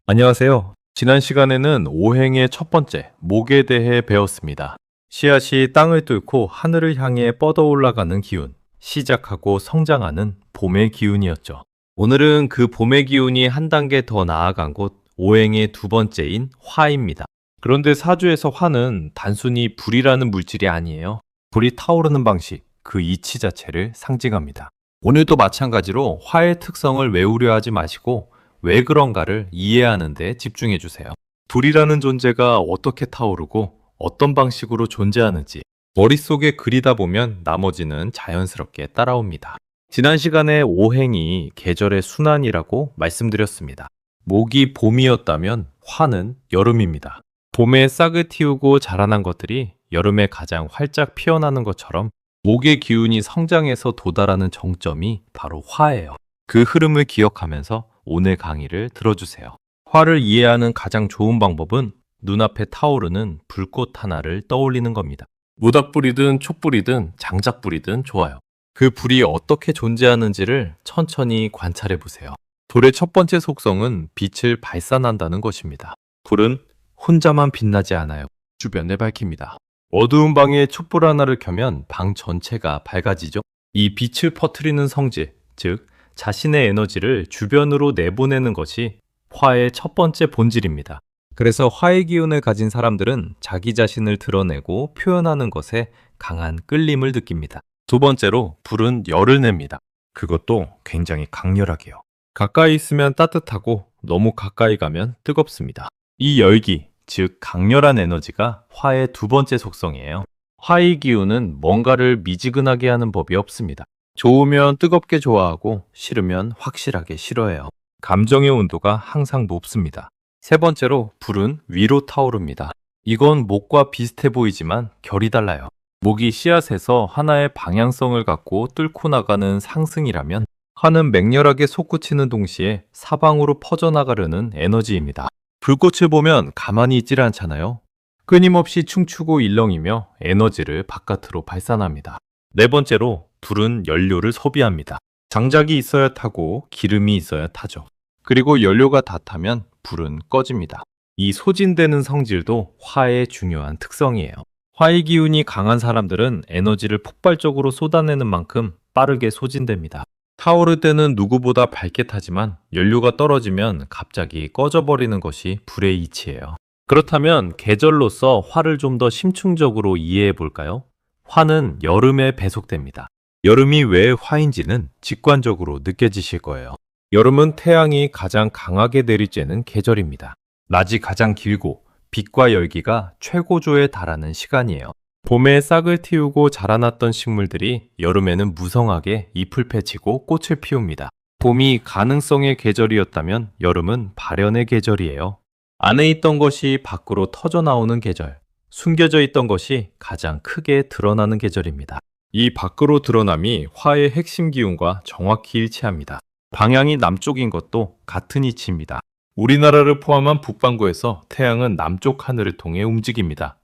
안녕하세요. 지난 시간에는 오행의 첫 번째, 목에 대해 배웠습니다. 씨앗이 땅을 뚫고 하늘을 향해 뻗어 올라가는 기운, 시작하고 성장하는 봄의 기운이었죠. 오늘은 그 봄의 기운이 한 단계 더 나아간 곳, 오행의 두 번째인 화입니다. 그런데 사주에서 화는 단순히 불이라는 물질이 아니에요. 불이 타오르는 방식, 그 이치 자체를 상징합니다. 오늘도 마찬가지로 화의 특성을 외우려 하지 마시고 왜 그런가를 이해하는 데 집중해 주세요. 불이라는 존재가 어떻게 타오르고 어떤 방식으로 존재하는지 머릿속에 그리다 보면 나머지는 자연스럽게 따라옵니다. 지난 시간에 오행이 계절의 순환이라고 말씀드렸습니다. 목이 봄이었다면 화는 여름입니다. 봄에 싹을 틔우고 자라난 것들이 여름에 가장 활짝 피어나는 것처럼 목의 기운이 성장해서 도달하는 정점이 바로 화예요. 그 흐름을 기억하면서 오늘 강의를 들어주세요. 화를 이해하는 가장 좋은 방법은 눈앞에 타오르는 불꽃 하나를 떠올리는 겁니다. 모닥불이든 촛불이든 장작불이든 좋아요. 그 불이 어떻게 존재하는지를 천천히 관찰해 보세요. 불의 첫 번째 속성은 빛을 발산한다는 것입니다. 불은 혼자만 빛나지 않아요. 주변을 밝힙니다. 어두운 방에 촛불 하나를 켜면 방 전체가 밝아지죠. 이 빛을 퍼뜨리는 성질, 즉 자신의 에너지를 주변으로 내보내는 것이 화의 첫 번째 본질입니다. 그래서 화의 기운을 가진 사람들은 자기 자신을 드러내고 표현하는 것에 강한 끌림을 느낍니다. 두 번째로 불은 열을 냅니다. 그것도 굉장히 강렬하게요. 가까이 있으면 따뜻하고 너무 가까이 가면 뜨겁습니다. 이 열기, 즉 강렬한 에너지가 화의 두 번째 속성이에요. 화의 기운은 뭔가를 미지근하게 하는 법이 없습니다. 좋으면 뜨겁게 좋아하고 싫으면 확실하게 싫어해요. 감정의 온도가 항상 높습니다. 세 번째로 불은 위로 타오릅니다. 이건 목과 비슷해 보이지만 결이 달라요. 목이 씨앗에서 하나의 방향성을 갖고 뚫고 나가는 상승이라면 화는 맹렬하게 솟구치는 동시에 사방으로 퍼져나가려는 에너지입니다. 불꽃을 보면 가만히 있질 않잖아요. 끊임없이 춤추고 일렁이며 에너지를 바깥으로 발산합니다. 네 번째로 불은 연료를 소비합니다. 장작이 있어야 타고 기름이 있어야 타죠. 그리고 연료가 다 타면 불은 꺼집니다. 이 소진되는 성질도 화의 중요한 특성이에요. 화의 기운이 강한 사람들은 에너지를 폭발적으로 쏟아내는 만큼 빠르게 소진됩니다. 타오를 때는 누구보다 밝게 타지만 연료가 떨어지면 갑자기 꺼져버리는 것이 불의 이치예요. 그렇다면 계절로서 화를 좀 더 심층적으로 이해해 볼까요? 화는 여름에 배속됩니다. 여름이 왜 화인지는 직관적으로 느껴지실 거예요. 여름은 태양이 가장 강하게 내리쬐는 계절입니다. 낮이 가장 길고 빛과 열기가 최고조에 달하는 시간이에요. 봄에 싹을 틔우고 자라났던 식물들이 여름에는 무성하게 잎을 펼치고 꽃을 피웁니다. 봄이 가능성의 계절이었다면 여름은 발현의 계절이에요. 안에 있던 것이 밖으로 터져 나오는 계절, 숨겨져 있던 것이 가장 크게 드러나는 계절입니다. 이 밖으로 드러남이 화의 핵심 기운과 정확히 일치합니다. 방향이 남쪽인 것도 같은 이치입니다. 우리나라를 포함한 북반구에서 태양은 남쪽 하늘을 통해 움직입니다.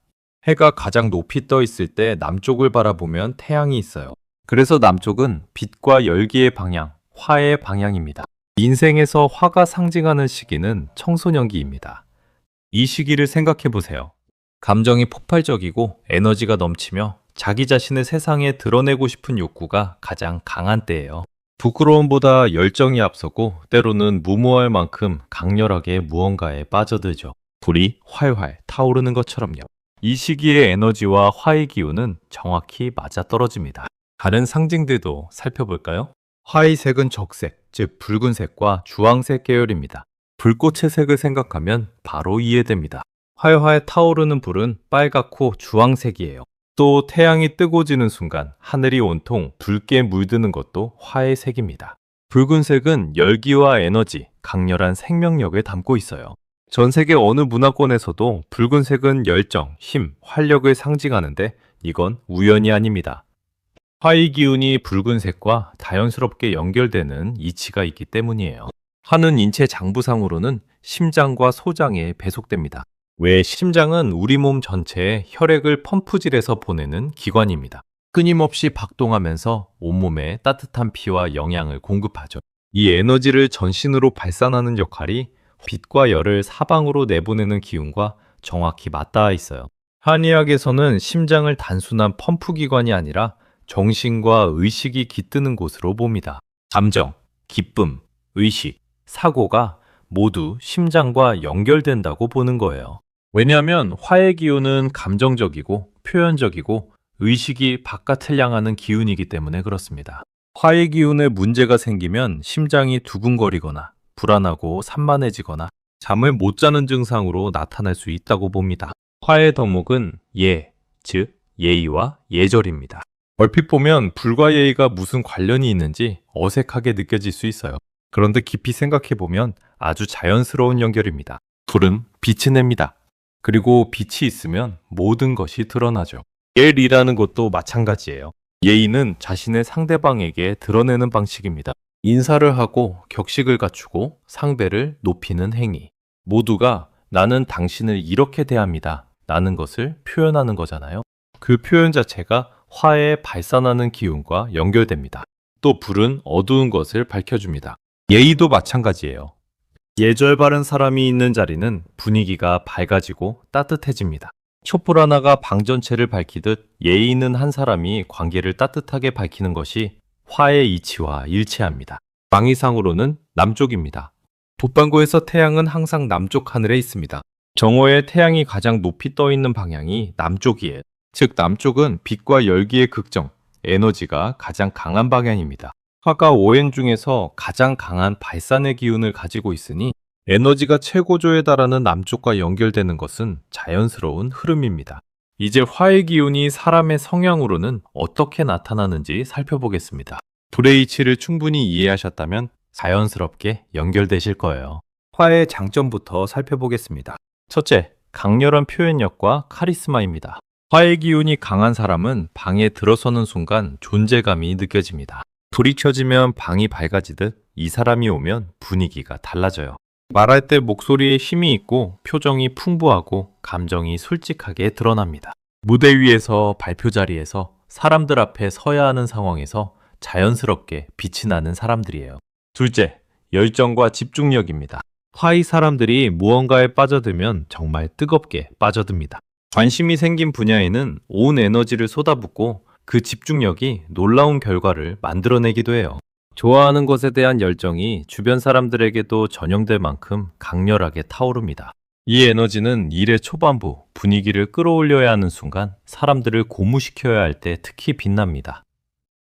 해가 가장 높이 떠 있을 때 남쪽을 바라보면 태양이 있어요. 그래서 남쪽은 빛과 열기의 방향, 화의 방향입니다. 인생에서 화가 상징하는 시기는 청소년기입니다. 이 시기를 생각해 보세요. 감정이 폭발적이고 에너지가 넘치며 자기 자신을 세상에 드러내고 싶은 욕구가 가장 강한 때예요. 부끄러움보다 열정이 앞서고 때로는 무모할 만큼 강렬하게 무언가에 빠져들죠. 불이 활활 타오르는 것처럼요. 이 시기의 에너지와 화의 기운은 정확히 맞아떨어집니다. 다른 상징들도 살펴볼까요? 화의 색은 적색, 즉 붉은색과 주황색 계열입니다. 불꽃의 색을 생각하면 바로 이해됩니다. 활활 타오르는 불은 빨갛고 주황색이에요. 또 태양이 뜨고 지는 순간 하늘이 온통 붉게 물드는 것도 화의 색입니다. 붉은색은 열기와 에너지, 강렬한 생명력을 담고 있어요. 전 세계 어느 문화권에서도 붉은색은 열정, 힘, 활력을 상징하는데 이건 우연이 아닙니다. 화의 기운이 붉은색과 자연스럽게 연결되는 이치가 있기 때문이에요. 화는 인체 장부상으로는 심장과 소장에 배속됩니다. 왜 심장은 우리 몸 전체에 혈액을 펌프질해서 보내는 기관입니다. 끊임없이 박동하면서 온몸에 따뜻한 피와 영양을 공급하죠. 이 에너지를 전신으로 발산하는 역할이 빛과 열을 사방으로 내보내는 기운과 정확히 맞닿아 있어요. 한의학에서는 심장을 단순한 펌프 기관이 아니라 정신과 의식이 깃드는 곳으로 봅니다. 감정, 기쁨, 의식, 사고가 모두 심장과 연결된다고 보는 거예요. 왜냐하면 화의 기운은 감정적이고 표현적이고 의식이 바깥을 향하는 기운이기 때문에 그렇습니다. 화의 기운에 문제가 생기면 심장이 두근거리거나 불안하고 산만해지거나 잠을 못 자는 증상으로 나타날 수 있다고 봅니다. 화의 덕목은 예, 즉 예의와 예절입니다. 얼핏 보면 불과 예의가 무슨 관련이 있는지 어색하게 느껴질 수 있어요. 그런데 깊이 생각해 보면 아주 자연스러운 연결입니다. 불은 빛을 냅니다. 그리고 빛이 있으면 모든 것이 드러나죠. 예의라는 것도 마찬가지예요. 예의는 자신의 상대방에게 드러내는 방식입니다. 인사를 하고 격식을 갖추고 상대를 높이는 행위. 모두가 나는 당신을 이렇게 대합니다. 라는 것을 표현하는 거잖아요. 그 표현 자체가 화에 발산하는 기운과 연결됩니다. 또 불은 어두운 것을 밝혀줍니다. 예의도 마찬가지예요. 예절 바른 사람이 있는 자리는 분위기가 밝아지고 따뜻해집니다. 촛불 하나가 방 전체를 밝히듯 예의 있는 한 사람이 관계를 따뜻하게 밝히는 것이 화의 이치와 일치합니다. 방위상으로는 남쪽입니다. 북반구에서 태양은 항상 남쪽 하늘에 있습니다. 정오에 태양이 가장 높이 떠 있는 방향이 남쪽이에요. 즉 남쪽은 빛과 열기의 극정, 에너지가 가장 강한 방향입니다. 화가 오행 중에서 가장 강한 발산의 기운을 가지고 있으니 에너지가 최고조에 달하는 남쪽과 연결되는 것은 자연스러운 흐름입니다. 이제 화의 기운이 사람의 성향으로는 어떻게 나타나는지 살펴보겠습니다. 불의 이치를 충분히 이해하셨다면 자연스럽게 연결되실 거예요. 화의 장점부터 살펴보겠습니다. 첫째, 강렬한 표현력과 카리스마입니다. 화의 기운이 강한 사람은 방에 들어서는 순간 존재감이 느껴집니다. 불이 켜지면 방이 밝아지듯 이 사람이 오면 분위기가 달라져요. 말할 때 목소리에 힘이 있고 표정이 풍부하고 감정이 솔직하게 드러납니다. 무대 위에서 발표 자리에서 사람들 앞에 서야 하는 상황에서 자연스럽게 빛이 나는 사람들이에요. 둘째, 열정과 집중력입니다. 화의 사람들이 무언가에 빠져들면 정말 뜨겁게 빠져듭니다. 관심이 생긴 분야에는 온 에너지를 쏟아붓고 그 집중력이 놀라운 결과를 만들어내기도 해요. 좋아하는 것에 대한 열정이 주변 사람들에게도 전염될 만큼 강렬하게 타오릅니다. 이 에너지는 일의 초반부 분위기를 끌어올려야 하는 순간 사람들을 고무시켜야 할 때 특히 빛납니다.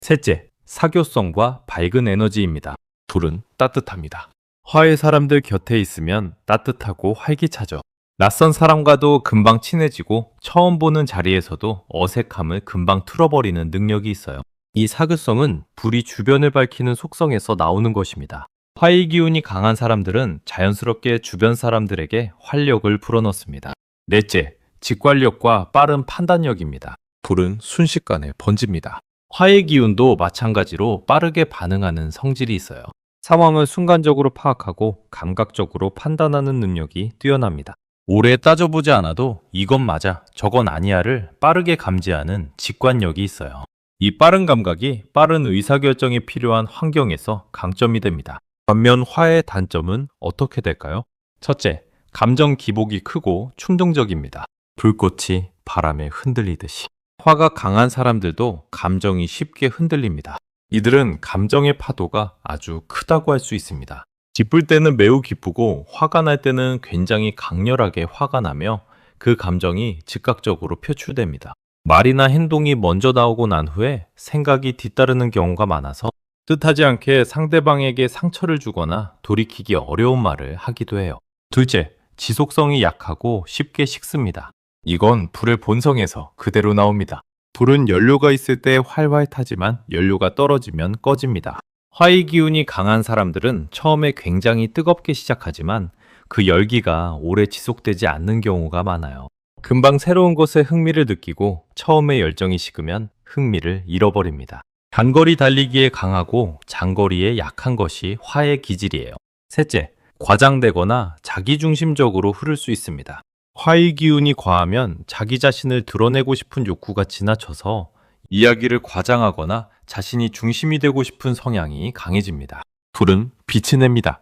셋째, 사교성과 밝은 에너지입니다. 불은 따뜻합니다. 화의 사람들 곁에 있으면 따뜻하고 활기차죠. 낯선 사람과도 금방 친해지고 처음 보는 자리에서도 어색함을 금방 틀어버리는 능력이 있어요. 이 사교성은 불이 주변을 밝히는 속성에서 나오는 것입니다. 화의 기운이 강한 사람들은 자연스럽게 주변 사람들에게 활력을 불어넣습니다. 넷째, 직관력과 빠른 판단력입니다. 불은 순식간에 번집니다. 화의 기운도 마찬가지로 빠르게 반응하는 성질이 있어요. 상황을 순간적으로 파악하고 감각적으로 판단하는 능력이 뛰어납니다. 오래 따져보지 않아도 이건 맞아, 저건 아니야를 빠르게 감지하는 직관력이 있어요. 이 빠른 감각이 빠른 의사결정이 필요한 환경에서 강점이 됩니다. 반면 화의 단점은 어떻게 될까요? 첫째, 감정 기복이 크고 충동적입니다. 불꽃이 바람에 흔들리듯이. 화가 강한 사람들도 감정이 쉽게 흔들립니다. 이들은 감정의 파도가 아주 크다고 할 수 있습니다. 기쁠 때는 매우 기쁘고 화가 날 때는 굉장히 강렬하게 화가 나며 그 감정이 즉각적으로 표출됩니다. 말이나 행동이 먼저 나오고 난 후에 생각이 뒤따르는 경우가 많아서 뜻하지 않게 상대방에게 상처를 주거나 돌이키기 어려운 말을 하기도 해요. 둘째, 지속성이 약하고 쉽게 식습니다. 이건 불의 본성에서 그대로 나옵니다. 불은 연료가 있을 때 활활 타지만 연료가 떨어지면 꺼집니다. 화의 기운이 강한 사람들은 처음에 굉장히 뜨겁게 시작하지만 그 열기가 오래 지속되지 않는 경우가 많아요. 금방 새로운 것에 흥미를 느끼고 처음에 열정이 식으면 흥미를 잃어버립니다. 단거리 달리기에 강하고 장거리에 약한 것이 화의 기질이에요. 셋째, 과장되거나 자기중심적으로 흐를 수 있습니다. 화의 기운이 과하면 자기 자신을 드러내고 싶은 욕구가 지나쳐서 이야기를 과장하거나 자신이 중심이 되고 싶은 성향이 강해집니다. 불은 빛을 냅니다.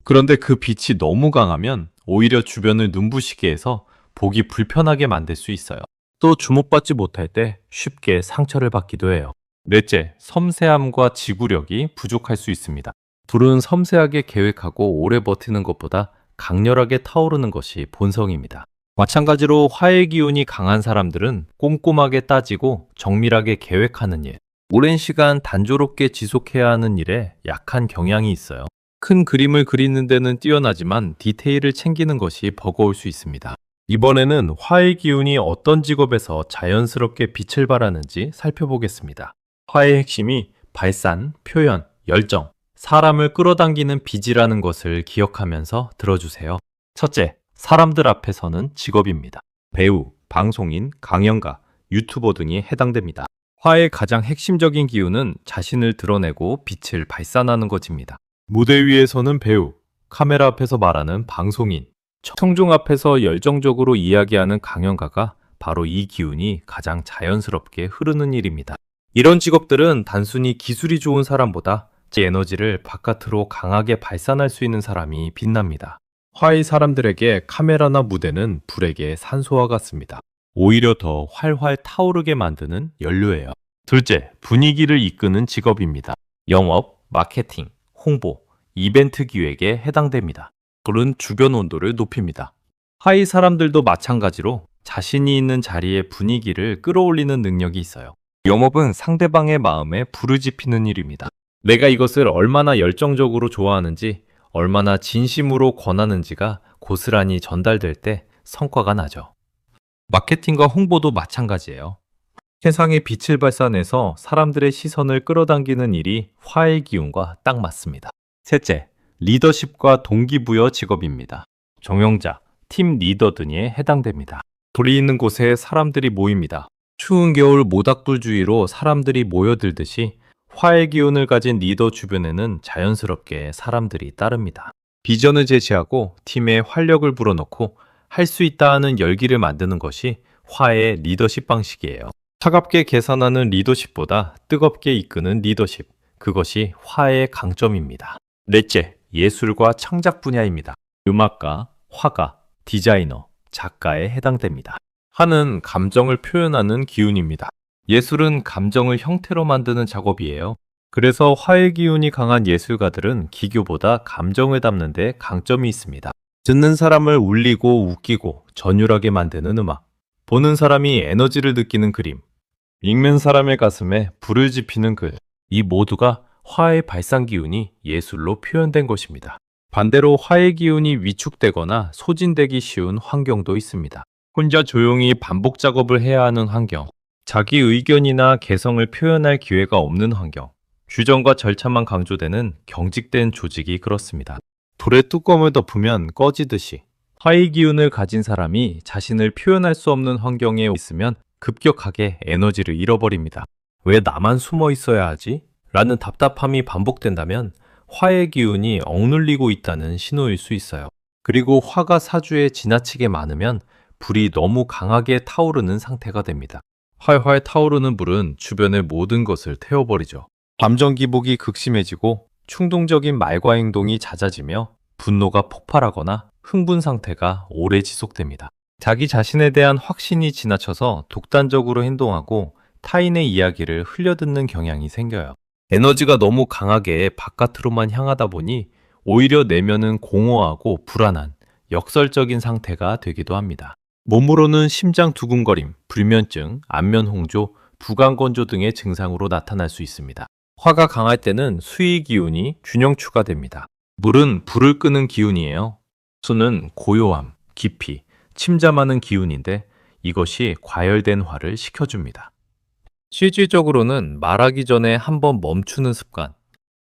그런데 그 빛이 너무 강하면 오히려 주변을 눈부시게 해서 보기 불편하게 만들 수 있어요. 또 주목받지 못할 때 쉽게 상처를 받기도 해요. 넷째, 섬세함과 지구력이 부족할 수 있습니다. 불은 섬세하게 계획하고 오래 버티는 것보다 강렬하게 타오르는 것이 본성입니다. 마찬가지로 화의 기운이 강한 사람들은 꼼꼼하게 따지고 정밀하게 계획하는 일, 오랜 시간 단조롭게 지속해야 하는 일에 약한 경향이 있어요. 큰 그림을 그리는 데는 뛰어나지만 디테일을 챙기는 것이 버거울 수 있습니다. 이번에는 화의 기운이 어떤 직업에서 자연스럽게 빛을 발하는지 살펴보겠습니다. 화의 핵심이 발산, 표현, 열정, 사람을 끌어당기는 빛이라는 것을 기억하면서 들어주세요. 첫째, 사람들 앞에 서는 직업입니다. 배우, 방송인, 강연가, 유튜버 등이 해당됩니다. 화의 가장 핵심적인 기운은 자신을 드러내고 빛을 발산하는 것입니다. 무대 위에서는 배우, 카메라 앞에서 말하는 방송인, 청중 앞에서 열정적으로 이야기하는 강연가가 바로 이 기운이 가장 자연스럽게 흐르는 일입니다. 이런 직업들은 단순히 기술이 좋은 사람보다 제 에너지를 바깥으로 강하게 발산할 수 있는 사람이 빛납니다. 화의 사람들에게 카메라나 무대는 불에게 산소와 같습니다. 오히려 더 활활 타오르게 만드는 연료예요. 둘째, 분위기를 이끄는 직업입니다. 영업, 마케팅, 홍보, 이벤트 기획에 해당됩니다. 불은 주변 온도를 높입니다. 화의 사람들도 마찬가지로 자신이 있는 자리의 분위기를 끌어올리는 능력이 있어요. 영업은 상대방의 마음에 불을 지피는 일입니다. 내가 이것을 얼마나 열정적으로 좋아하는지, 얼마나 진심으로 권하는지가 고스란히 전달될 때 성과가 나죠. 마케팅과 홍보도 마찬가지예요. 세상에 빛을 발산해서 사람들의 시선을 끌어당기는 일이 화의 기운과 딱 맞습니다. 셋째, 리더십과 동기부여 직업입니다. 경영자, 팀 리더 등에 해당됩니다. 불이 있는 곳에 사람들이 모입니다. 추운 겨울 모닥불 주위로 사람들이 모여들듯이 화의 기운을 가진 리더 주변에는 자연스럽게 사람들이 따릅니다. 비전을 제시하고 팀에 활력을 불어넣고 할 수 있다 하는 열기를 만드는 것이 화의 리더십 방식이에요. 차갑게 계산하는 리더십보다 뜨겁게 이끄는 리더십, 그것이 화의 강점입니다. 넷째, 예술과 창작 분야입니다. 음악가, 화가, 디자이너, 작가에 해당됩니다. 화는 감정을 표현하는 기운입니다. 예술은 감정을 형태로 만드는 작업이에요. 그래서 화의 기운이 강한 예술가들은 기교보다 감정을 담는 데 강점이 있습니다. 듣는 사람을 울리고 웃기고 전율하게 만드는 음악, 보는 사람이 에너지를 느끼는 그림, 읽는 사람의 가슴에 불을 지피는 글, 이 모두가 화의 발산 기운이 예술로 표현된 것입니다. 반대로 화의 기운이 위축되거나 소진되기 쉬운 환경도 있습니다. 혼자 조용히 반복 작업을 해야 하는 환경, 자기 의견이나 개성을 표현할 기회가 없는 환경, 규정과 절차만 강조되는 경직된 조직이 그렇습니다. 불에 뚜껑을 덮으면 꺼지듯이 화의 기운을 가진 사람이 자신을 표현할 수 없는 환경에 있으면 급격하게 에너지를 잃어버립니다. 왜 나만 숨어 있어야 하지? 라는 답답함이 반복된다면 화의 기운이 억눌리고 있다는 신호일 수 있어요. 그리고 화가 사주에 지나치게 많으면 불이 너무 강하게 타오르는 상태가 됩니다. 활활 타오르는 불은 주변의 모든 것을 태워버리죠. 감정 기복이 극심해지고 충동적인 말과 행동이 잦아지며 분노가 폭발하거나 흥분 상태가 오래 지속됩니다. 자기 자신에 대한 확신이 지나쳐서 독단적으로 행동하고 타인의 이야기를 흘려듣는 경향이 생겨요. 에너지가 너무 강하게 바깥으로만 향하다 보니 오히려 내면은 공허하고 불안한 역설적인 상태가 되기도 합니다. 몸으로는 심장 두근거림, 불면증, 안면 홍조, 부강건조 등의 증상으로 나타날 수 있습니다. 화가 강할 때는 수의 기운이 균형추가 됩니다. 물은 불을 끄는 기운이에요. 수는 고요함, 깊이, 침잠하는 기운인데 이것이 과열된 화를 식혀줍니다. 실질적으로는 말하기 전에 한번 멈추는 습관,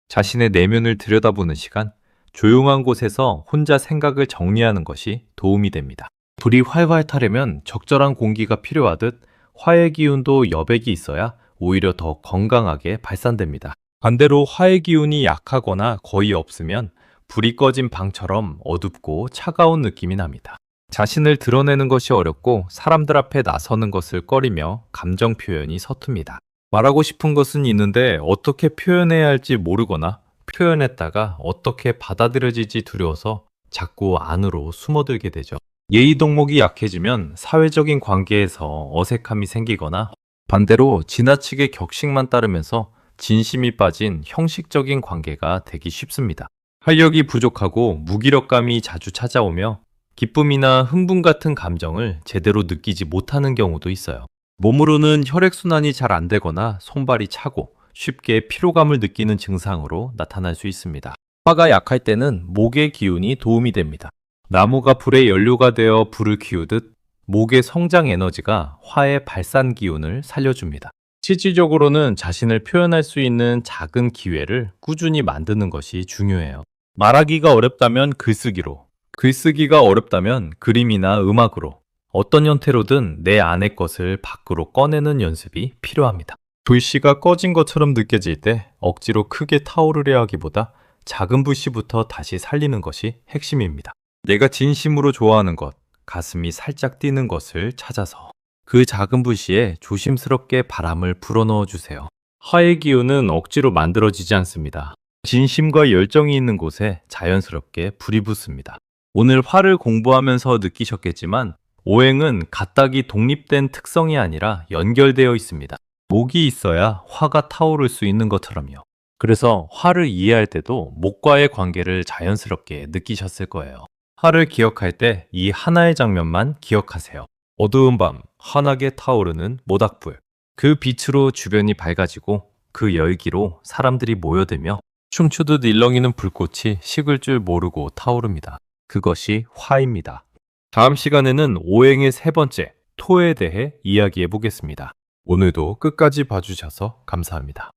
자신의 내면을 들여다보는 시간, 조용한 곳에서 혼자 생각을 정리하는 것이 도움이 됩니다. 불이 활활 타려면 적절한 공기가 필요하듯 화의 기운도 여백이 있어야 오히려 더 건강하게 발산됩니다. 반대로 화의 기운이 약하거나 거의 없으면 불이 꺼진 방처럼 어둡고 차가운 느낌이 납니다. 자신을 드러내는 것이 어렵고 사람들 앞에 나서는 것을 꺼리며 감정 표현이 서툽니다. 말하고 싶은 것은 있는데 어떻게 표현해야 할지 모르거나 표현했다가 어떻게 받아들여질지 두려워서 자꾸 안으로 숨어들게 되죠. 예의 덕목이 약해지면 사회적인 관계에서 어색함이 생기거나 반대로 지나치게 격식만 따르면서 진심이 빠진 형식적인 관계가 되기 쉽습니다. 활력이 부족하고 무기력감이 자주 찾아오며 기쁨이나 흥분 같은 감정을 제대로 느끼지 못하는 경우도 있어요. 몸으로는 혈액순환이 잘 안 되거나 손발이 차고 쉽게 피로감을 느끼는 증상으로 나타날 수 있습니다. 화가 약할 때는 목의 기운이 도움이 됩니다. 나무가 불의 연료가 되어 불을 키우듯 목의 성장 에너지가 화의 발산 기운을 살려줍니다. 실질적으로는 자신을 표현할 수 있는 작은 기회를 꾸준히 만드는 것이 중요해요. 말하기가 어렵다면 글쓰기로, 글쓰기가 어렵다면 그림이나 음악으로, 어떤 형태로든 내 안의 것을 밖으로 꺼내는 연습이 필요합니다. 불씨가 꺼진 것처럼 느껴질 때 억지로 크게 타오르려 하기보다 작은 불씨부터 다시 살리는 것이 핵심입니다. 내가 진심으로 좋아하는 것, 가슴이 살짝 뛰는 것을 찾아서 그 작은 불씨에 조심스럽게 바람을 불어넣어 주세요. 화의 기운은 억지로 만들어지지 않습니다. 진심과 열정이 있는 곳에 자연스럽게 불이 붙습니다. 오늘 화를 공부하면서 느끼셨겠지만 오행은 각각이 독립된 특성이 아니라 연결되어 있습니다. 목이 있어야 화가 타오를 수 있는 것처럼요. 그래서 화를 이해할 때도 목과의 관계를 자연스럽게 느끼셨을 거예요. 화를 기억할 때 이 하나의 장면만 기억하세요. 어두운 밤, 환하게 타오르는 모닥불. 그 빛으로 주변이 밝아지고 그 열기로 사람들이 모여들며 춤추듯 일렁이는 불꽃이 식을 줄 모르고 타오릅니다. 그것이 화입니다. 다음 시간에는 오행의 세 번째, 토에 대해 이야기해 보겠습니다. 오늘도 끝까지 봐주셔서 감사합니다.